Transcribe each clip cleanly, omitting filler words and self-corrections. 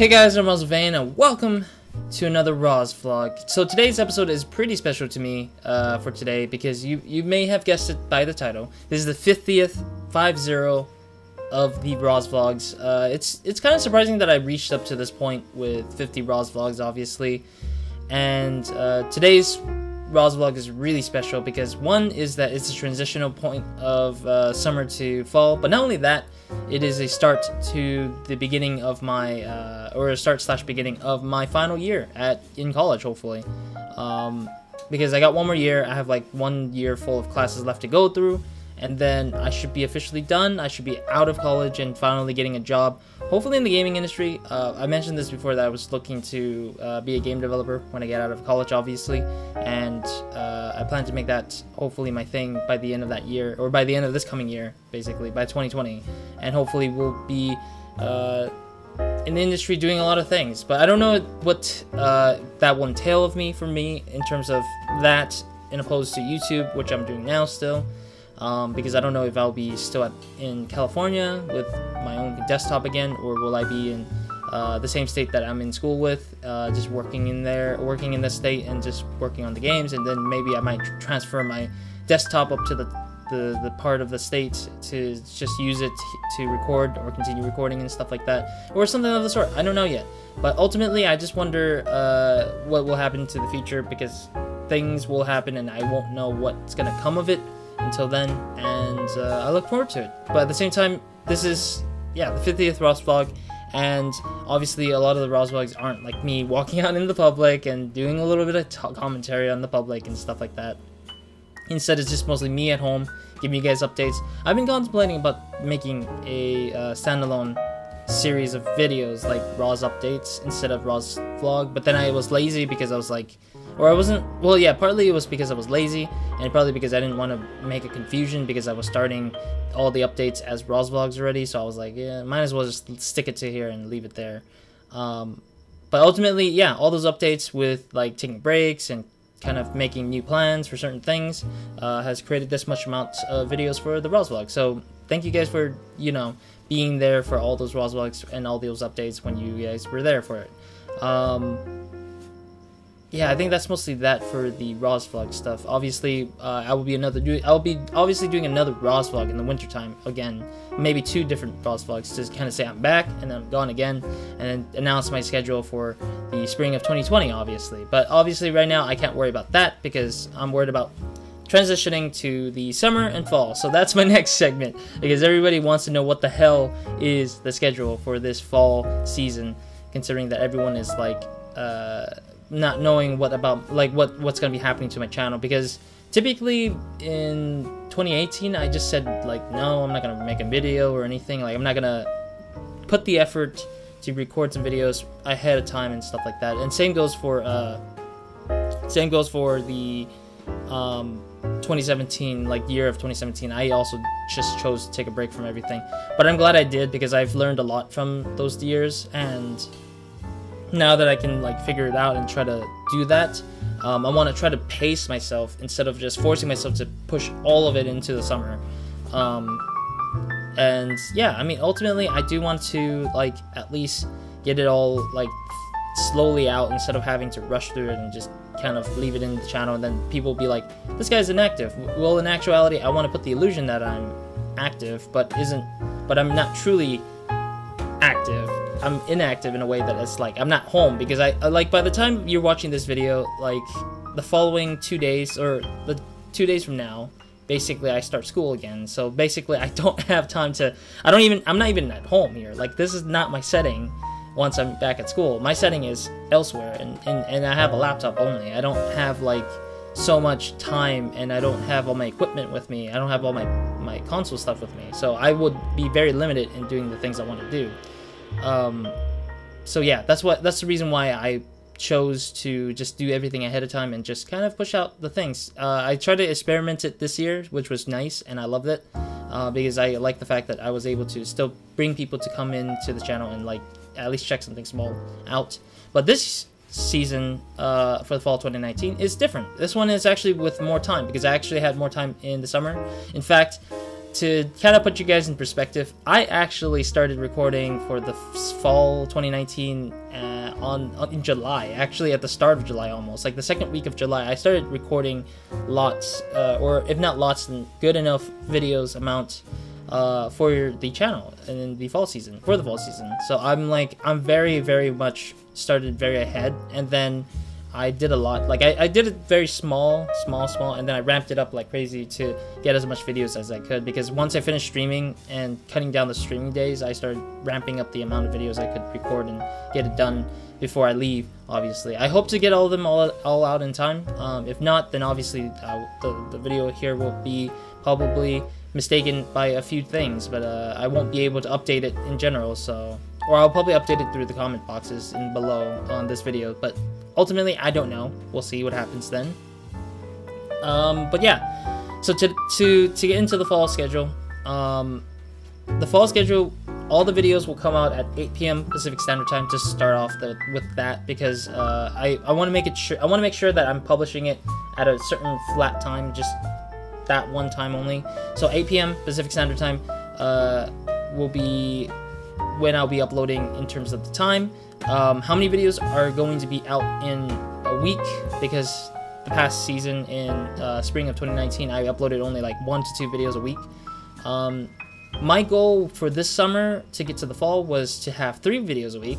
Hey guys, I'm RozaldVane and welcome to another RozVlog. So today's episode is pretty special to me for today because you may have guessed it by the title. This is the 50th of the RozVlogs. It's kind of surprising that I reached up to this point with 50 RozVlogs, obviously. And today's RozVlog is really special because one is that it's a transitional point of summer to fall, but not only that, it is a start to the beginning of my or a start/beginning of my final year in college, hopefully. Because I got one more year. I have like 1 year full of classes left to go through, and then I should be officially done. I should be out of college and finally getting a job, hopefully in the gaming industry. I mentioned this before that I was looking to be a game developer when I get out of college, obviously, and I plan to make that hopefully my thing by the end of that year, or by the end of this coming year, basically by 2020, and hopefully we'll be in the industry doing a lot of things. But I don't know what that will entail of me, for me, in terms of that, in opposed to YouTube, which I'm doing now still. Because I don't know if I'll be still in California with my own desktop again, or will I be in the same state that I'm in school with, just working in the state and just working on the games, and then maybe I might transfer my desktop up to the part of the state to just use it to record or continue recording and stuff like that, or something of the sort. I don't know yet, but ultimately I just wonder what will happen to the future, because things will happen and I won't know what's gonna come of it until then, and I look forward to it. But at the same time, this is, the 50th RozVlog, and obviously a lot of the RozVlogs aren't like me walking out in the public and doing a little bit of commentary on the public and stuff like that. Instead, it's just mostly me at home, giving you guys updates. I've been contemplating about making a standalone series of videos, like Roz updates instead of RozVlog, but then I was lazy because I was like, or I wasn't, well, yeah, partly it was because I was lazy, and partly because I didn't want to make a confusion, because I was starting all the updates as RozVlogs already, so I was like, yeah, might as well just stick it to here and leave it there. But ultimately, yeah, all those updates with, like, taking breaks and kind of making new plans for certain things has created this much amount of videos for the RozVlog. So thank you guys for, being there for all those RozVlogs and all those updates when you guys were there for it. Yeah, I think that's mostly that for the RozVlog stuff. Obviously, I'll be obviously doing another RozVlog in the wintertime again. Maybe 2 different RozVlogs to kind of say I'm back and then I'm gone again, and then announce my schedule for the spring of 2020, obviously. But obviously right now I can't worry about that because I'm worried about transitioning to the summer and fall. So that's my next segment, because everybody wants to know what the hell is the schedule for this fall season, considering that everyone is like not knowing what's going to be happening to my channel. Because typically in 2018 I just said, like, no, I'm not going to make a video or anything. Like, I'm not going to put the effort to record some videos ahead of time and stuff like that. And same goes for the 2017, like, year of 2017. I also just chose to take a break from everything, but I'm glad I did, because I've learned a lot from those years, and now that I can, like, figure it out and try to do that, I want to try to pace myself instead of just forcing myself to push all of it into the summer. And yeah, I mean, ultimately I do want to, like, at least get it all, like, slowly out, instead of having to rush through it and just kind of leave it in the channel, and then people be like, this guy's inactive. Well, in actuality, I want to put the illusion that I'm active, but I'm not truly active. I'm inactive in a way that it's like I'm not home, because I like, by the time you're watching this video, like, the following 2 days, or the 2 days from now, basically I start school again. So basically I don't have time to, I'm not even at home here. Like, this is not my setting once I'm back at school. My setting is elsewhere, and I have a laptop only. I don't have, like, so much time, and I don't have all my equipment with me. I don't have all my console stuff with me, so I would be very limited in doing the things I want to do. So yeah, that's the reason why I chose to just do everything ahead of time and just kind of push out the things. I tried to experiment it this year, which was nice, and I loved it, because I like the fact that I was able to still bring people to come into the channel and, like, at least check something small out. But this season, for the fall 2019, is different. This one is actually with more time, because I actually had more time in the summer. In fact, to kind of put you guys in perspective, I actually started recording for the fall 2019 in July. Actually, at the start of July, almost like the second week of July, I started recording lots, or if not lots, then good enough videos amount for the channel and in the fall season, for the fall season. So I'm very much started very ahead, and then I did a lot. Like I did it very small, and then I ramped it up like crazy to get as much videos as I could, because once I finished streaming and cutting down the streaming days, I started ramping up the amount of videos I could record and get it done before I leave. Obviously, I hope to get all of them all out in time. If not, then obviously the video here will be probably mistaken by a few things, but I won't be able to update it in general. So, or I'll probably update it through the comment boxes in below on this video, but ultimately I don't know. We'll see what happens then. But yeah, so to get into the fall schedule, all the videos will come out at 8 p.m. Pacific Standard Time. Just start off with that, because I want to make sure that I'm publishing it at a certain flat time, just that one time only. So 8 p.m. Pacific Standard Time will be when I'll be uploading in terms of the time. How many videos are going to be out in a week, because the past season in spring of 2019 I uploaded only like 1 to 2 videos a week. My goal for this summer to get to the fall was to have 3 videos a week,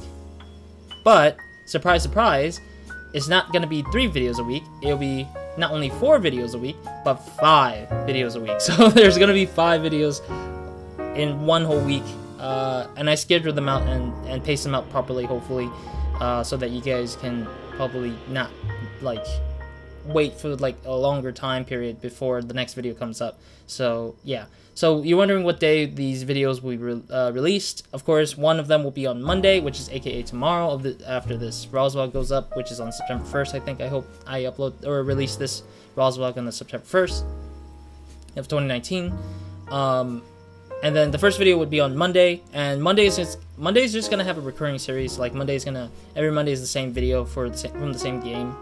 but surprise it's not going to be 3 videos a week. It'll be not only 4 videos a week, but 5 videos a week. So there's going to be 5 videos in one whole week. And I schedule them out and pace them out properly, hopefully, so that you guys can probably not like wait for like a longer time period before the next video comes up. So yeah, so you're wondering what day these videos will be released. Of course, one of them will be on Monday, which is aka tomorrow, after this RozVlog goes up, which is on September 1st. I think, I hope I upload or release this RozVlog on the September 1st of 2019. And then the first video would be on Monday, and Monday is just gonna have a recurring series. Like every Monday is the same video from the same game.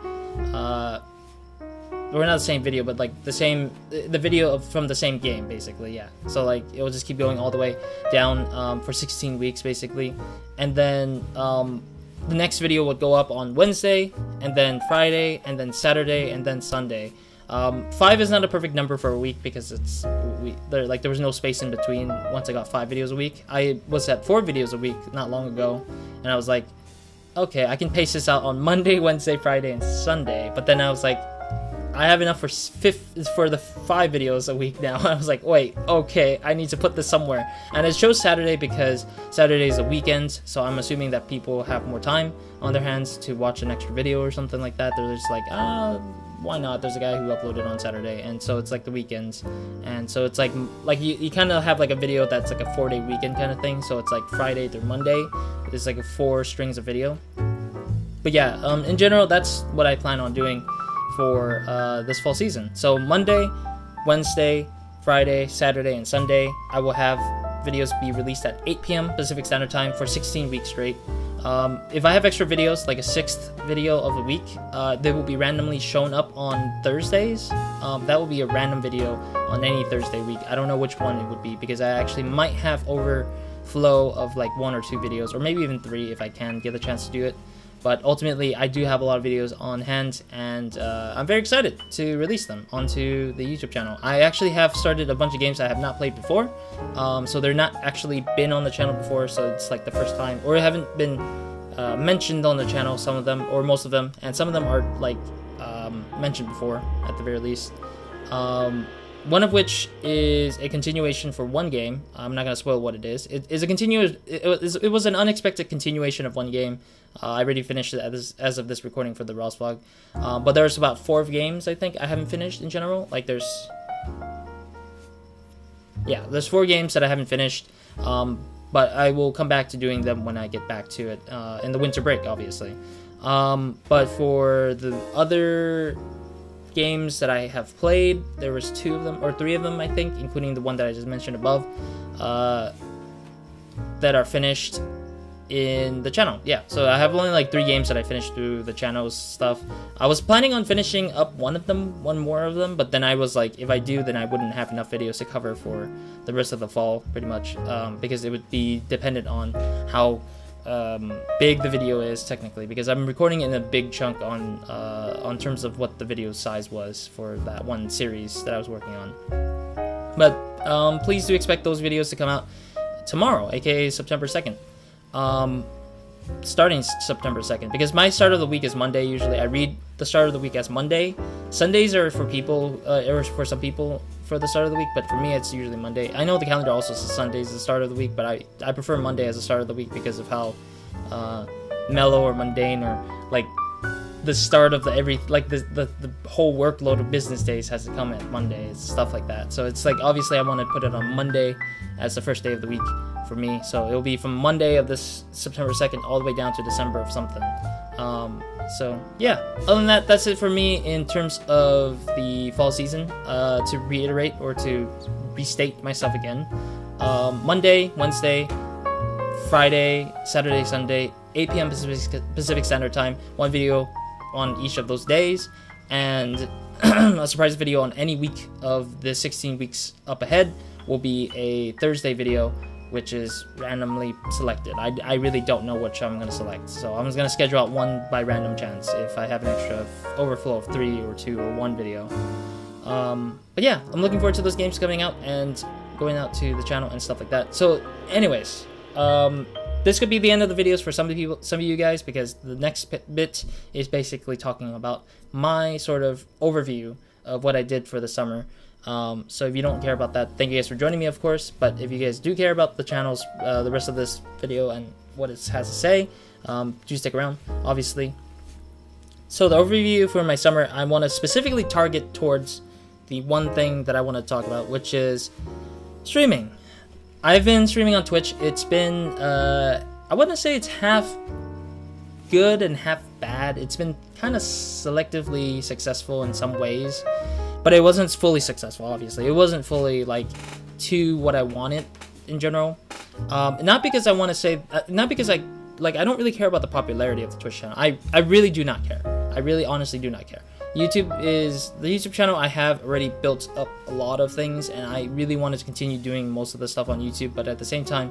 Or not the same video, but like the video from the same game, basically. Yeah. So like it will just keep going all the way down for 16 weeks, basically. And then the next video would go up on Wednesday, and then Friday, and then Saturday, and then Sunday. 5 is not a perfect number for a week, because there was no space in between once I got 5 videos a week. I was at 4 videos a week not long ago, and I was like, okay, I can pace this out on Monday, Wednesday, Friday, and Sunday. But then I was like, I have enough for the 5 videos a week now. I was like, wait, okay, I need to put this somewhere. And I chose Saturday because Saturday is a weekend, so I'm assuming that people have more time on their hands to watch an extra video or something like that. They're just like, why not? There's a guy who uploaded on Saturday, and so it's like the weekends, and so it's like you kind of have like a video that's like a 4-day weekend kind of thing. So it's like Friday through Monday. It's like 4 strings of video. But yeah, in general, that's what I plan on doing for this fall season. So Monday, Wednesday, Friday, Saturday, and Sunday, I will have videos be released at 8 p.m. Pacific Standard Time for 16 weeks straight. If I have extra videos, like a 6th video of the week, they will be randomly shown up on Thursdays. That will be a random video on any Thursday week. I don't know which one it would be, because I actually might have overflow of like 1 or 2 videos, or maybe even 3 if I can get the chance to do it. But ultimately, I do have a lot of videos on hand, and I'm very excited to release them onto the YouTube channel. I actually have started a bunch of games I have not played before, so they're not actually been on the channel before, so it's like the first time, or haven't been mentioned on the channel, some of them, or most of them, and some of them are like mentioned before, at the very least. One of which is a continuation for one game. I'm not gonna spoil what it is. It is a It was an unexpected continuation of one game. I already finished it as of this recording for the RozVlog. But there's about 4 games I think I haven't finished in general. Like there's 4 games that I haven't finished. But I will come back to doing them when I get back to it in the winter break, obviously. But for the other games that I have played, there was 2 of them or 3 of them I think, including the one that I just mentioned above, that are finished in the channel. Yeah, so I have only like 3 games that I finished through the channel's stuff. I was planning on finishing up one more of them, but then I was like, if I do, then I wouldn't have enough videos to cover for the rest of the fall, pretty much, because it would be dependent on how big the video is technically, because I'm recording in a big chunk on terms of what the video size was for that one series that I was working on. But please do expect those videos to come out tomorrow, aka September 2nd. Starting September 2nd, because my start of the week is Monday. Usually I read the start of the week as Monday. Sundays are for people, or for some people for the start of the week, but for me it's usually Monday. I know the calendar also says Sundays is the start of the week, but I prefer Monday as the start of the week because of how mellow or mundane, or like the start of the whole workload of business days has to come at Monday, stuff like that. So it's like, obviously I want to put it on Monday as the first day of the week for me. So it'll be from Monday of this September 2nd all the way down to December of something. So yeah, other than that, that's it for me in terms of the fall season. To reiterate or to restate myself again, Monday, Wednesday, Friday, Saturday, Sunday, 8 p.m. Pacific Standard Time, 1 video on each of those days, and a surprise video on any week of the 16 weeks up ahead will be a Thursday video, which is randomly selected. I really don't know which I'm going to select, so I'm just going to schedule out one by random chance if I have an extra overflow of 3 or 2 or 1 video. But yeah, I'm looking forward to those games coming out and going out to the channel and stuff like that. So anyways, this could be the end of the videos for some of you guys, because the next bit is basically talking about my sort of overview of what I did for the summer. So if you don't care about that, thank you guys for joining me, of course. But if you guys do care about the channel's the rest of this video and what it has to say, do stick around, obviously. So the overview for my summer, I want to specifically target towards the one thing that I want to talk about, which is streaming. I've been streaming on Twitch. It's been, I wouldn't say it's half good and half bad. It's been kind of selectively successful in some ways, but it wasn't fully successful, obviously. It wasn't fully, like, to what I wanted in general. Not because I want to say, not because I don't really care about the popularity of the Twitch channel. I really do not care. I really honestly do not care. The YouTube channel I have already built up a lot of things, and I really wanted to continue doing most of the stuff on YouTube, but at the same time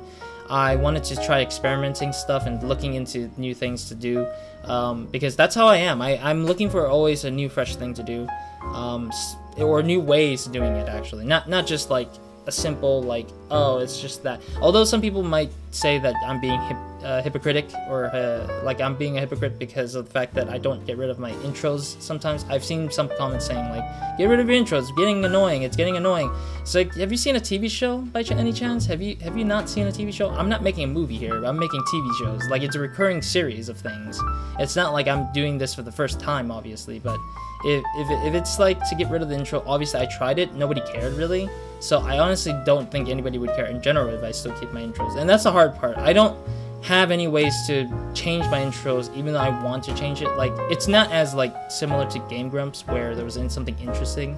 I wanted to try experimenting stuff and looking into new things to do, because that's how I am. I'm looking for always a new fresh thing to do, or new ways of doing it, actually, not just like a simple like, oh, it's just that. Although some people might say that I'm being hypocritic, or like I'm being a hypocrite because of the fact that I don't get rid of my intros sometimes. I've seen some comments saying like, get rid of your intros, it's getting annoying, it's getting annoying. It's like, have you seen a TV show by any chance? Have you not seen a TV show? I'm not making a movie here, I'm making TV shows. Like, it's a recurring series of things. It's not like I'm doing this for the first time, obviously, but if it's like to get rid of the intro, obviously I tried it, nobody cared really. So I honestly don't think anybody would care in general if I still keep my intros. And that's the hard part. I don't have any ways to change my intros, even though I want to change it. Like, it's not as like similar to Game Grumps, where there was something interesting,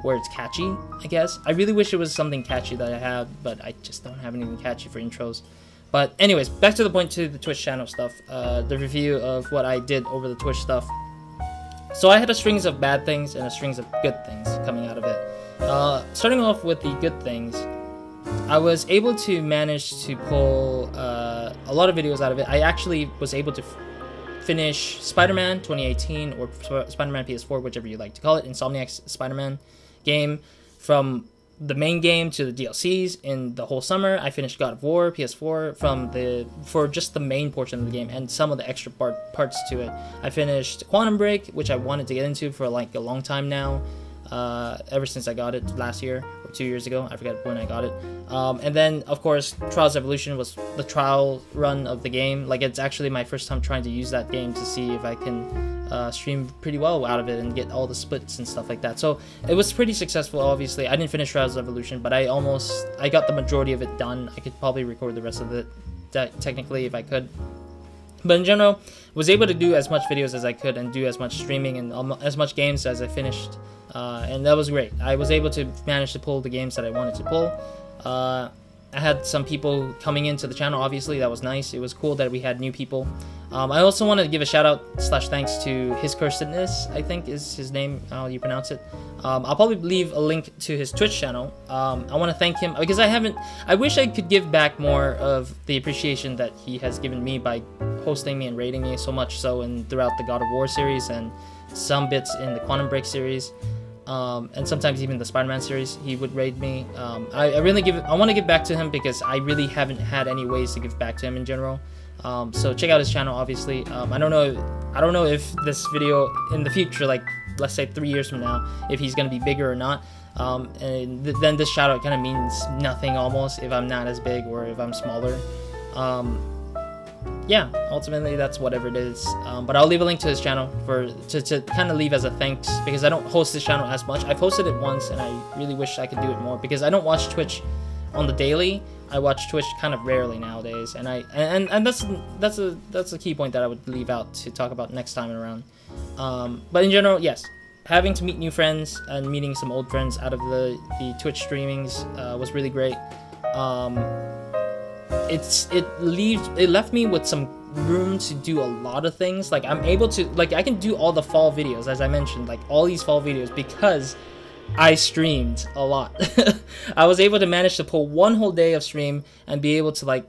where it's catchy, I guess. I really wish it was something catchy that I have, but I just don't have anything catchy for intros. But anyways, back to the point, to the Twitch channel stuff, the review of what I did over the Twitch stuff. So I had a strings of bad things and a strings of good things coming out of it. Starting off with the good things, I was able to manage to pull a lot of videos out of it. I actually was able to finish Spider-Man 2018, or Spider-Man PS4, whichever you like to call it, Insomniac's Spider-Man game, from the main game to the DLCs in the whole summer. I finished God of War PS4 for just the main portion of the game and some of the extra parts to it. I finished Quantum Break, which I wanted to get into for like a long time now, ever since I got it last year or 2 years ago. I forget when I got it. And then of course Trials Evolution was the trial run of the game. Like, it's actually my first time trying to use that game to see if I can stream pretty well out of it and get all the splits and stuff like that. So it was pretty successful. Obviously I didn't finish Trials Evolution, but I got the majority of it done. I could probably record the rest of it technically if I could. But in general, was able to do as much videos as I could and do as much streaming and as much games as I finished, and that was great. I was able to manage to pull the games that I wanted to pull. I had some people coming into the channel. Obviously, that was nice. It was cool that we had new people. I also want to give a shout out / thanks to His Cursedness, I think is his name, how you pronounce it. I'll probably leave a link to his Twitch channel. I want to thank him because I wish I could give back more of the appreciation that he has given me by hosting me and rating me so much so throughout the God of War series and some bits in the Quantum Break series. And sometimes even the Spider-Man series, he would raid me. I want to give back to him because I really haven't had any ways to give back to him in general. So check out his channel, obviously. I don't know if this video in the future, like let's say 3 years from now, if he's gonna be bigger or not. Then this shout out kind of means nothing almost if I'm not as big or if I'm smaller. Yeah, ultimately that's whatever it is. But I'll leave a link to his channel to kind of leave as a thanks because I don't host this channel as much. I've hosted it once and I really wish I could do it more because I don't watch Twitch on the daily. I watch Twitch kind of rarely nowadays, and that's a key point that I would leave out to talk about next time around. But in general, yes, having to meet new friends and meeting some old friends out of the Twitch streamings was really great. It left me with some room to do a lot of things. Like I'm able to, like I can do all the fall videos, as I mentioned, like all these fall videos because I streamed a lot. I was able to manage to pull one whole day of stream and be able to like,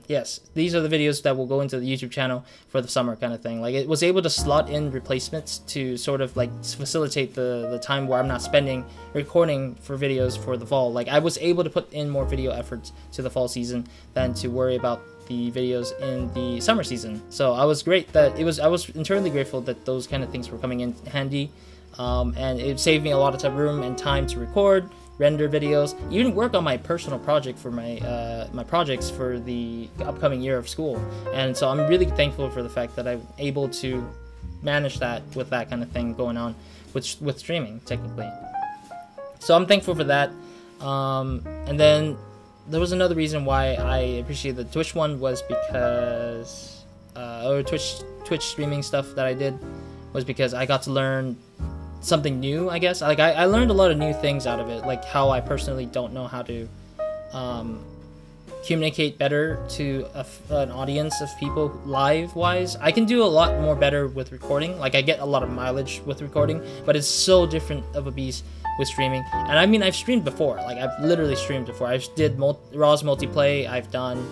yes, these are the videos that will go into the YouTube channel for the summer kind of thing. Like it was able to slot in replacements to sort of like facilitate the time where I'm not spending recording for videos for the fall. Like I was able to put in more video efforts to the fall season than to worry about the videos in the summer season. So I was I was internally grateful that those kind of things were coming in handy. And it saved me a lot of room and time to record, render videos, even work on my personal project for my projects for the upcoming year of school. And so I'm really thankful for the fact that I'm able to manage that with that kind of thing going on with streaming technically. So I'm thankful for that. And then there was another reason why I appreciate the Twitch one was because or Twitch streaming stuff that I did was because I got to learn something new, I guess. Like I learned a lot of new things out of it, like how I personally don't know how to communicate better to an audience of people live wise. I can do a lot more better with recording. Like I get a lot of mileage with recording, but it's so different of a beast with streaming. And I mean, I've streamed before. Like I've literally streamed before. I did Roz multiplay. I've done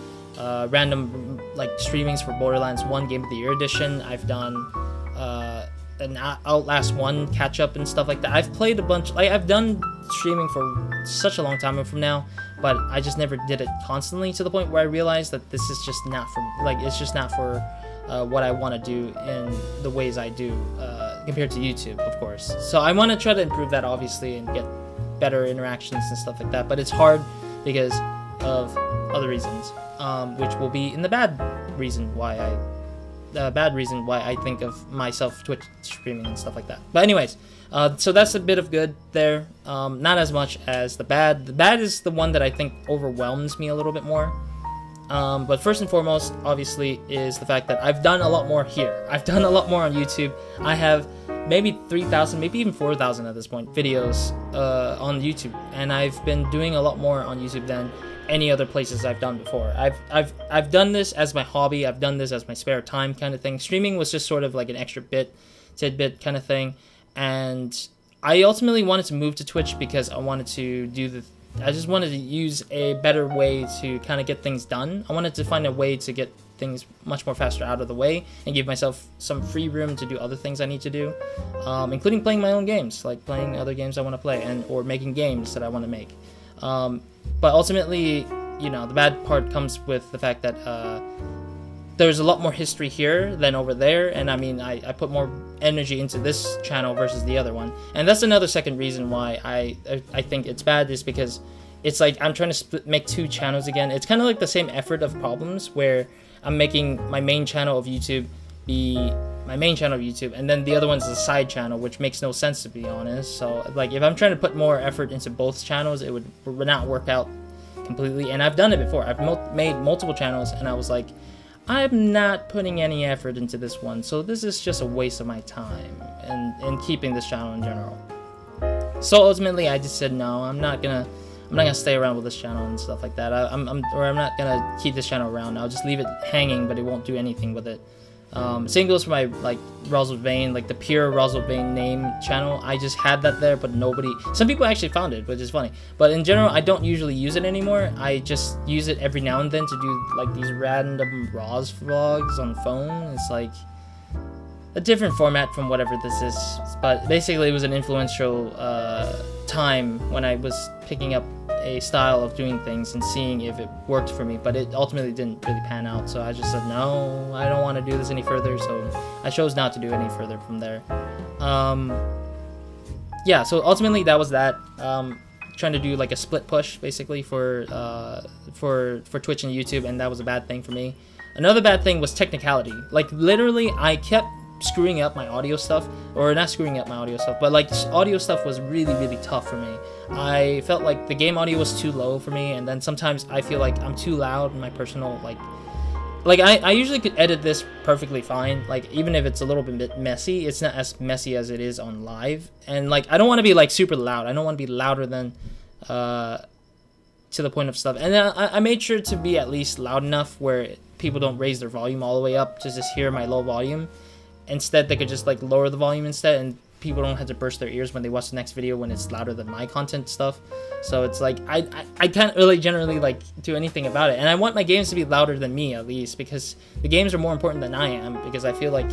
random like streamings for Borderlands 1 Game of the Year edition. I've done an Outlast 1 catch up and stuff like that. I've played a bunch. Like I've done streaming for such a long time from now, but I just never did it constantly to the point where I realized that this is just not for it's just not for what I want to do in the ways I do compared to YouTube, of course. So I want to try to improve that obviously and get better interactions and stuff like that. But it's hard because of other reasons, which will be in the bad reason why I think of myself Twitch streaming and stuff like that. But anyways, so that's a bit of good there. Not as much as the bad. The bad is the one that I think overwhelms me a little bit more. But first and foremost, obviously, is the fact that I've done a lot more here. I've done a lot more on YouTube. I have maybe 3,000, maybe even 4,000 at this point, videos on YouTube. And I've been doing a lot more on YouTube than any other places I've done before. I've done this as my hobby. I've done this as my spare time kind of thing. Streaming was just sort of like an extra tidbit kind of thing. And I ultimately wanted to move to Twitch because I wanted to I just wanted to use a better way to kind of get things done. I wanted to find a way to get things much more faster out of the way and give myself some free room to do other things I need to do, including playing my own games, like playing other games I want to play or making games that I want to make. But ultimately, you know, the bad part comes with the fact that there's a lot more history here than over there, and I mean, I put more energy into this channel versus the other one, and that's another second reason why I think it's bad, is because it's like I'm trying to make two channels again. It's kind of like the same effort of problems where I'm making my main channel of YouTube be my main channel of YouTube, and then the other one's a side channel, which makes no sense, to be honest. So like if I'm trying to put more effort into both channels, it would not work out completely. And I've done it before. I've made multiple channels, and I was like, I'm not putting any effort into this one, so this is just a waste of my time and keeping this channel in general. So ultimately I just said, no, I'm not gonna I'm not gonna stay around with this channel and stuff like that. I'm not gonna keep this channel around. I'll just leave it hanging, but it won't do anything with it. Same goes for my like RozaldVane, like the pure RozaldVaneGAME channel. I just had that there, but some people actually found it, which is funny. But in general, I don't usually use it anymore. I just use it every now and then to do like these random RozVlogs on phone. It's like a different format from whatever this is, but basically it was an influential time when I was picking up a style of doing things and seeing if it worked for me, but it ultimately didn't really pan out, so I just said no, I don't want to do this any further, so I chose not to do any further from there. Yeah, so ultimately that was that. Trying to do like a split push basically for Twitch and YouTube, and that was a bad thing for me. Another bad thing was technicality. Like literally I kept screwing up my audio stuff, or not screwing up my audio stuff, but like audio stuff was really tough for me. I felt like the game audio was too low for me, and then sometimes I feel like I'm too loud in my personal like I usually could edit this perfectly fine, like even if it's a little bit messy, it's not as messy as it is on live. And like I don't want to be like super loud, I don't want to be louder than to the point of stuff, and then I made sure to be at least loud enough where people don't raise their volume all the way up to just hear my low volume. Instead, they could just like lower the volume instead, and people don't have to burst their ears when they watch the next video when it's louder than my content stuff. So it's like I can't really generally like do anything about it, and I want my games to be louder than me at least, because the games are more important than I am, because I feel like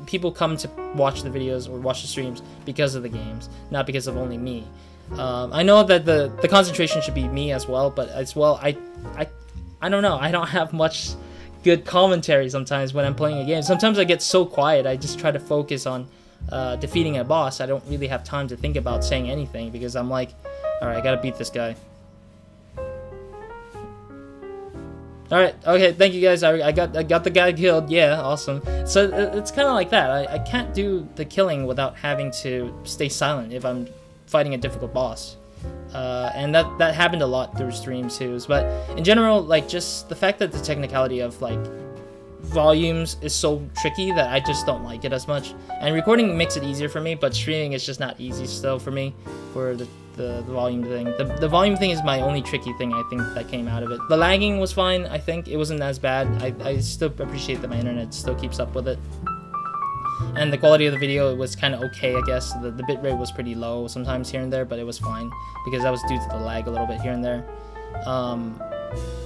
people come to watch the videos or watch the streams because of the games, not because of only me. I know that the concentration should be me as well, but as well I don't know, I don't have much good commentary sometimes when I'm playing a game. Sometimes I get so quiet, I just try to focus on defeating a boss. I don't really have time to think about saying anything, because I'm like, alright, I gotta beat this guy. Alright, okay, thank you guys, I got the guy killed, yeah, awesome. So it's kind of like that. I can't do the killing without having to stay silent if I'm fighting a difficult boss. And that happened a lot through streams too. But in general, like just the fact that the technicality of like volumes is so tricky that I just don't like it as much. And recording makes it easier for me, but streaming is just not easy still for me for the volume thing. The volume thing is my only tricky thing, I think, that came out of it. The lagging was fine, I think. It wasn't as bad. I still appreciate that my internet still keeps up with it. And the quality of the video was kind of okay, I guess. The bitrate was pretty low sometimes here and there, but it was fine because that was due to the lag a little bit here and there.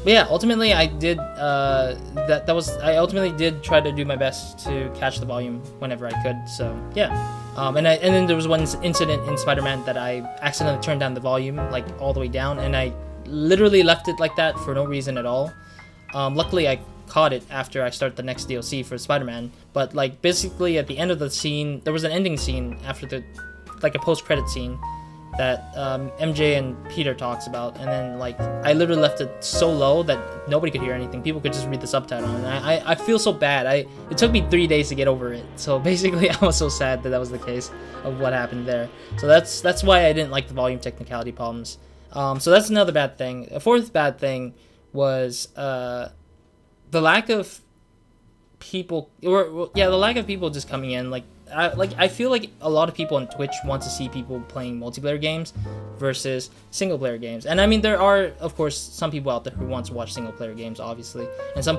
But yeah, ultimately I did I ultimately did try to do my best to catch the volume whenever I could. So yeah, and then there was one incident in Spider-Man that I accidentally turned down the volume like all the way down, and I literally left it like that for no reason at all. Luckily I caught it after I start the next DLC for Spider-Man, but like basically at the end of the scene there was an ending scene after like a post-credit scene that MJ and Peter talks about, and then like I literally left it so low that nobody could hear anything. People could just read the subtitle, and I feel so bad. It took me 3 days to get over it, so basically I was so sad that was the case of what happened there. So that's why I didn't like the volume technicality problems. So that's another bad thing. A fourth bad thing was the lack of people, the lack of people just coming in. I feel like a lot of people on Twitch want to see people playing multiplayer games versus single player games. And I mean, there are of course some people out there who want to watch single player games, obviously, and some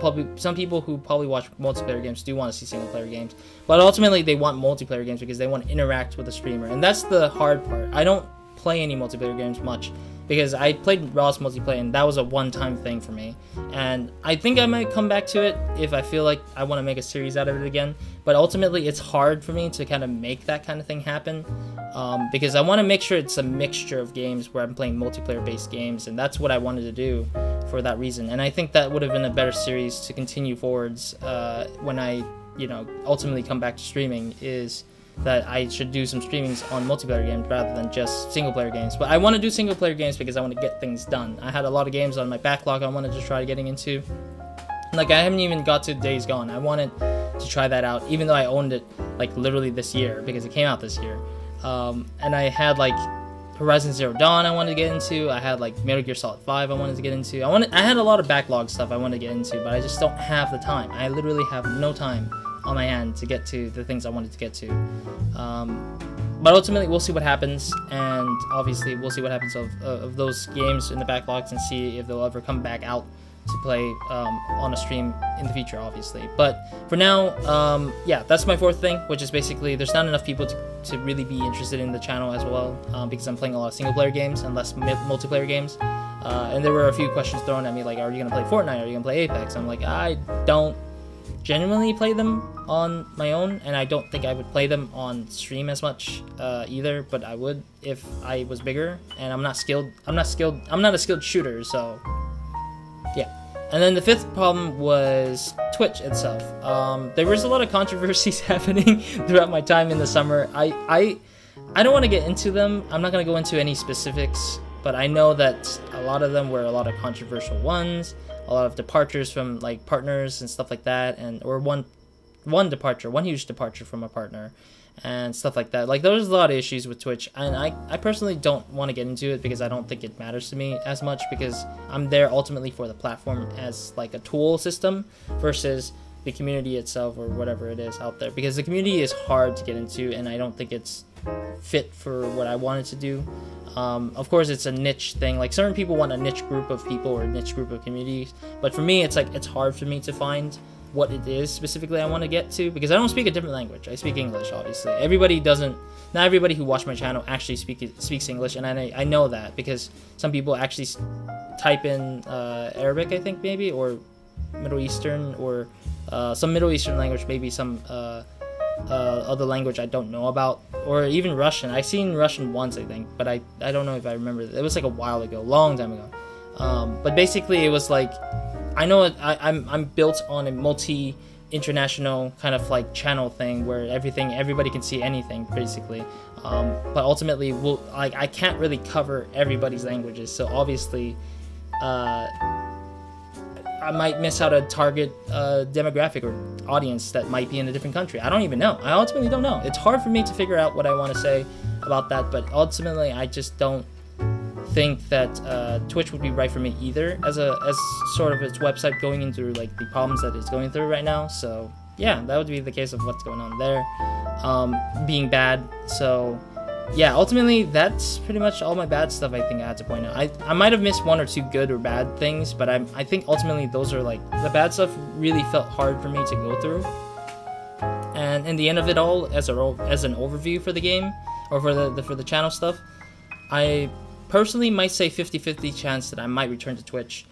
people who probably watch multiplayer games do want to see single player games. But ultimately, they want multiplayer games because they want to interact with the streamer, and that's the hard part. I don't play any multiplayer games much, because I played Roz multiplayer and that was a one-time thing for me, and I think I might come back to it if I feel like I want to make a series out of it again. But ultimately it's hard for me to kind of make that kind of thing happen, because I want to make sure it's a mixture of games where I'm playing multiplayer based games, and that's what I wanted to do for that reason. And I think that would have been a better series to continue forwards when I ultimately come back to streaming, is that I should do some streamings on multiplayer games rather than just single player games. But I want to do single player games because I want to get things done. I had a lot of games on my backlog I wanted to try getting into. Like, I haven't even got to Days Gone. I wanted to try that out, even though I owned it like literally this year because it came out this year. And I had like Horizon Zero Dawn I wanted to get into. I had like Metal Gear Solid 5 I wanted to get into. I had a lot of backlog stuff I wanted to get into, but I just don't have the time. I literally have no time on my hand to get to the things I wanted to get to. but ultimately we'll see what happens, and obviously we'll see what happens of those games in the backlogs and see if they'll ever come back out to play on a stream in the future, obviously. But for now, yeah, that's my fourth thing, which is basically there's not enough people to really be interested in the channel as well, because I'm playing a lot of single player games and less multiplayer games. And there were a few questions thrown at me like, are you gonna play Fortnite? Are you gonna play Apex? I'm like, I don't genuinely play them on my own, and I don't think I would play them on stream as much either, but I would if I was bigger. And I'm not a skilled shooter, so yeah. And then the fifth problem was Twitch itself. There was a lot of controversies happening throughout my time in the summer. I don't want to get into them. I'm not going to go into any specifics, but I know that a lot of them were a lot of controversial ones, a lot of departures from like partners and stuff like that, or one huge departure from a partner and stuff like that. Like, there was a lot of issues with Twitch, and I personally don't want to get into it because I don't think it matters to me as much, because I'm there ultimately for the platform as like a tool system versus the community itself or whatever it is out there, because the community is hard to get into and I don't think it's fit for what I wanted to do. Of course, it's a niche thing. Like, certain people want a niche group of people or a niche group of communities, but for me, it's like it's hard for me to find what it is specifically I want to get to, because I don't speak a different language. I speak English, obviously. Not everybody who watched my channel actually speaks English, and I know that because some people actually type in Arabic, I think, maybe, or Middle Eastern, or some Middle Eastern language, maybe some other language I don't know about, or even Russian. I've seen Russian once, I think, but I don't know if I remember. It was like a while ago, long time ago. But basically, it was like, I know I'm built on a multi-international kind of like channel thing where everybody can see anything basically, but ultimately I can't really cover everybody's languages, so obviously I might miss out a target demographic or audience that might be in a different country. I don't even know. I ultimately don't know. It's hard for me to figure out what I want to say about that, but ultimately I just don't think that Twitch would be right for me either, as sort of its website going into like the problems that it's going through right now. So yeah, that would be the case of what's going on there, being bad. So yeah, ultimately that's pretty much all my bad stuff I think I had to point out. I might have missed one or two good or bad things, but I think ultimately those are like, the bad stuff really felt hard for me to go through. And in the end of it all, as an overview for the game or for the channel stuff, I personally might say 50-50 chance that I might return to Twitch,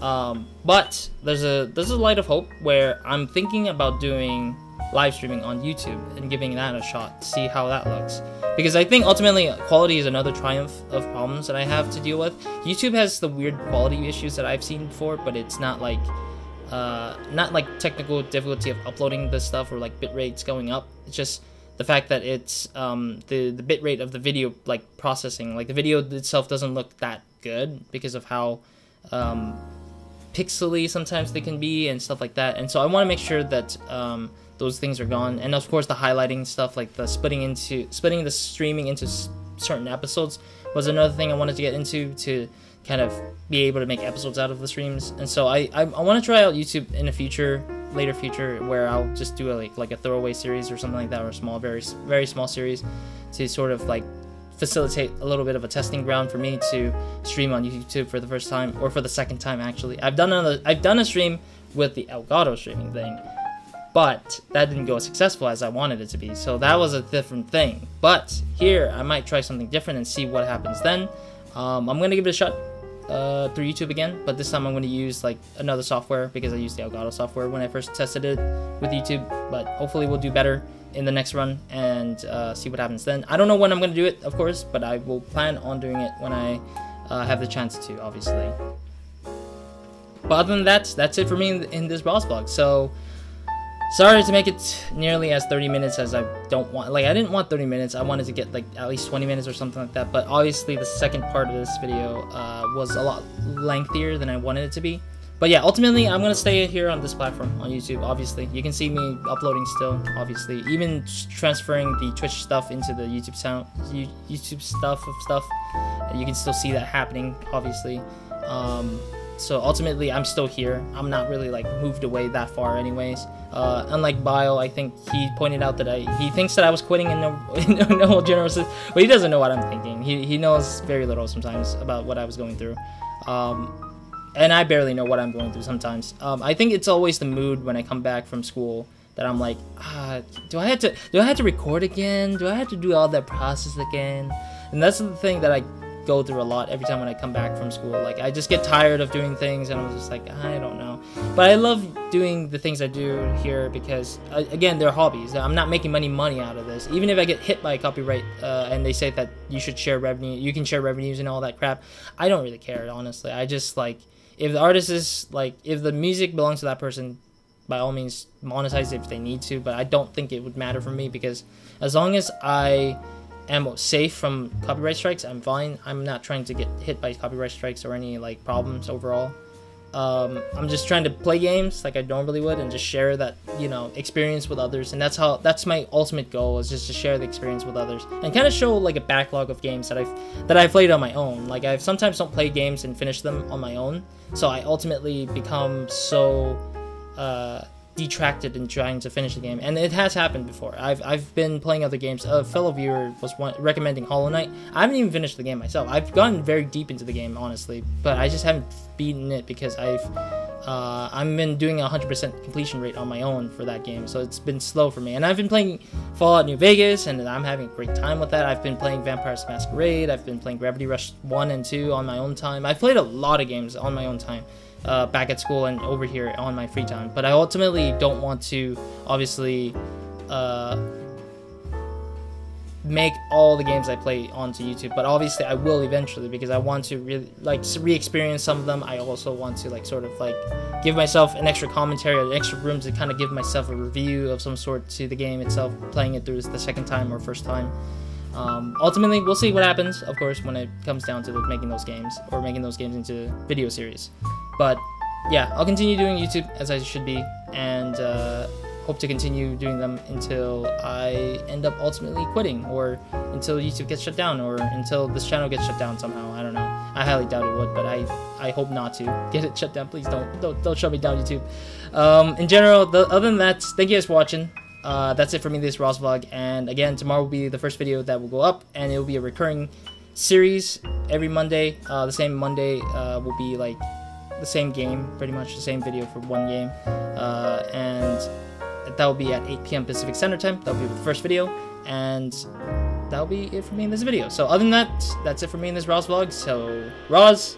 but there's a light of hope where I'm thinking about doing live streaming on YouTube and giving that a shot to see how that looks, because I think ultimately quality is another triumph of problems that I have to deal with. YouTube has the weird quality issues that I've seen before, but it's not like technical difficulty of uploading this stuff or like bit rates going up. It's just the fact that it's the bit rate of the video like processing, like the video itself doesn't look that good because of how pixely sometimes they can be and stuff like that. And so I want to make sure that those things are gone. And of course the highlighting stuff, like the splitting the streaming into certain episodes, was another thing I wanted to get into to kind of be able to make episodes out of the streams. And so I want to try out YouTube in a later future where I'll just do like a throwaway series or something like that, or a small, very small series to sort of like facilitate a little bit of a testing ground for me to stream on YouTube for the first time, or for the second time actually. I've done a stream with the Elgato streaming thing, but that didn't go as successful as I wanted it to be, so that was a different thing. But here I might try something different and see what happens then. I'm gonna give it a shot through YouTube again, but this time I'm going to use like another software, because I used the Elgato software when I first tested it with YouTube. But hopefully we'll do better in the next run and see what happens then. I don't know when I'm going to do it, of course, but I will plan on doing it when I have the chance to, obviously. But other than that, that's it for me in this RozVlog. So sorry to make it nearly as 30 minutes as I don't want. Like, I didn't want 30 minutes. I wanted to get like at least 20 minutes or something like that. But obviously the second part of this video was a lot lengthier than I wanted it to be. But yeah, ultimately I'm going to stay here on this platform on YouTube, obviously. You can see me uploading still, obviously. Even transferring the Twitch stuff into the YouTube stuff. You can still see that happening, obviously. So ultimately, I'm still here. I'm not really like moved away that far, anyways. Unlike Bio, I think he pointed out that he thinks that I was quitting in no general sense, but he doesn't know what I'm thinking. He knows very little sometimes about what I was going through. And I barely know what I'm going through sometimes. I think it's always the mood when I come back from school that I'm like, do I have to record again? Do I have to do all that process again? And that's the thing that I go through a lot every time when I come back from school. Like, I just get tired of doing things, and I'm just like, I don't know. But I love doing the things I do here because, again, they're hobbies. I'm not making money out of this. Even if I get hit by copyright and they say that you should share revenue, you can share revenues and all that crap, I don't really care, honestly. I just, like, if the artist is, like, if the music belongs to that person, by all means, monetize it if they need to, but I don't think it would matter for me because as long as I am safe from copyright strikes, I'm fine. I'm not trying to get hit by copyright strikes or any, like, problems overall. I'm just trying to play games like I normally would and just share that, you know, experience with others, and that's my ultimate goal, is just to share the experience with others and kind of show like a backlog of games that I've played on my own. Like, I sometimes don't play games and finish them on my own, so I ultimately become so detracted in trying to finish the game, and it has happened before. I've been playing other games. A fellow viewer was recommending Hollow Knight. I haven't even finished the game myself. I've gotten very deep into the game, honestly, but I just haven't beaten it because I've been doing a 100% completion rate on my own for that game, so it's been slow for me. And I've been playing Fallout New Vegas, and I'm having a great time with that. I've been playing Vampire's Masquerade. I've been playing Gravity Rush 1 and 2 on my own time. I've played a lot of games on my own time. Back at school and over here on my free time, but I ultimately don't want to obviously make all the games I play onto YouTube, but obviously I will eventually because I want to really like re-experience some of them. I also want to like sort of like give myself an extra commentary or an extra room to kind of give myself a review of some sort to the game itself, playing it through the second time or first time. Ultimately, we'll see what happens, of course, when it comes down to making those games or making those games into video series. But yeah, I'll continue doing YouTube as I should be, and hope to continue doing them until I end up ultimately quitting, or until YouTube gets shut down, or until this channel gets shut down somehow. I don't know. I highly doubt it would, but I hope not to get it shut down. Please don't shut me down, YouTube. In general, other than that, thank you guys for watching. That's it for me, this RozVlog, and again, tomorrow will be the first video that will go up, and it will be a recurring series every Monday. The same Monday will be like the same game, pretty much the same video for one game, and that will be at 8 p.m. Pacific Standard Time. That will be the first video, and that will be it for me in this video. So other than that, that's it for me in this RozVlog. So Roz